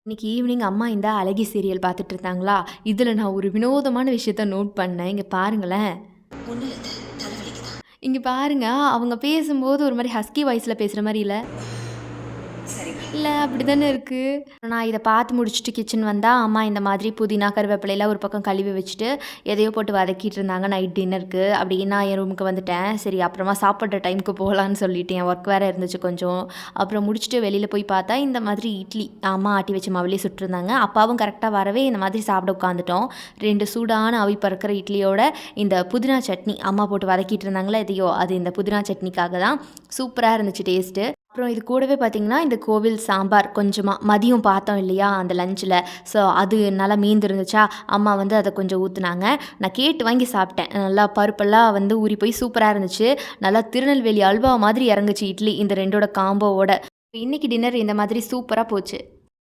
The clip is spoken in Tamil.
இன்னைக்கு ஈவினிங் அம்மா இந்த அழகி சீரியல் பார்த்துட்டு இருந்தாங்களா, இதில் நான் ஒரு வினோதமான விஷயத்த நோட் பண்ணேன். இங்கே பாருங்களேன். ஒன்றும் இல்லை, தலைவலிக்கு தான். இங்கே பாருங்க, அவங்க பேசும்போது ஒரு மாதிரி ஹஸ்கி வாய்ஸில் பேசுகிற மாதிரி இல்லை. சரி. இல்லை அப்படி தானே இருக்குது. நான் இதை பார்த்து முடிச்சுட்டு கிச்சன் வந்தால் அம்மா இந்த மாதிரி புதினா கருவேப்பிலையெல்லாம் ஒரு பக்கம் கழுவி வச்சுட்டு எதையோ போட்டு வதக்கிட்டு இருந்தாங்க நைட் டின்னருக்கு. அப்படி நான் என் ரூமுக்கு வந்துட்டேன். சரி அப்புறமா சாப்பிட்ற டைமுக்கு போகலான்னு சொல்லிட்டு என் ஒர்க் வேறு இருந்துச்சு கொஞ்சம். அப்புறம் முடிச்சுட்டு வெளியில் போய் பார்த்தா இந்த மாதிரி இட்லி அம்மா ஆட்டி வச்ச மாவுலேயே சுட்டுருந்தாங்க. அப்பாவும் கரெக்டாக வரவே இந்த மாதிரி சாப்பிட உட்காந்துட்டோம். 2 சூடான அவி பறக்கிற இட்லியோட இந்த புதினா சட்னி அம்மா போட்டு வதக்கிட்டு இருந்தாங்களே எதையோ, அது இந்த புதினா சட்னிக்காக தான். சூப்பராக இருந்துச்சு டேஸ்ட்டு. அப்புறம் இது கூடவே பார்த்திங்கன்னா இந்த கோவில் சாம்பார் கொஞ்சமாக மதியம் பார்த்தோம் இல்லையா அந்த லஞ்சில். ஸோ அது நல்லா மீந்திருந்துச்சா, அம்மா வந்து அதை கொஞ்சம் ஊற்றுனாங்க. நான் கேட்டு வாங்கி சாப்பிட்டேன். நல்லா பருப்பெல்லாம் வந்து ஊறி போய் சூப்பராக இருந்துச்சு. நல்லா திருநெல்வேலி அல்வா மாதிரி இறங்குச்சு இட்லி இந்த 2ஓட காம்போவோட. இன்றைக்கி டின்னர் இந்த மாதிரி சூப்பராக போச்சு.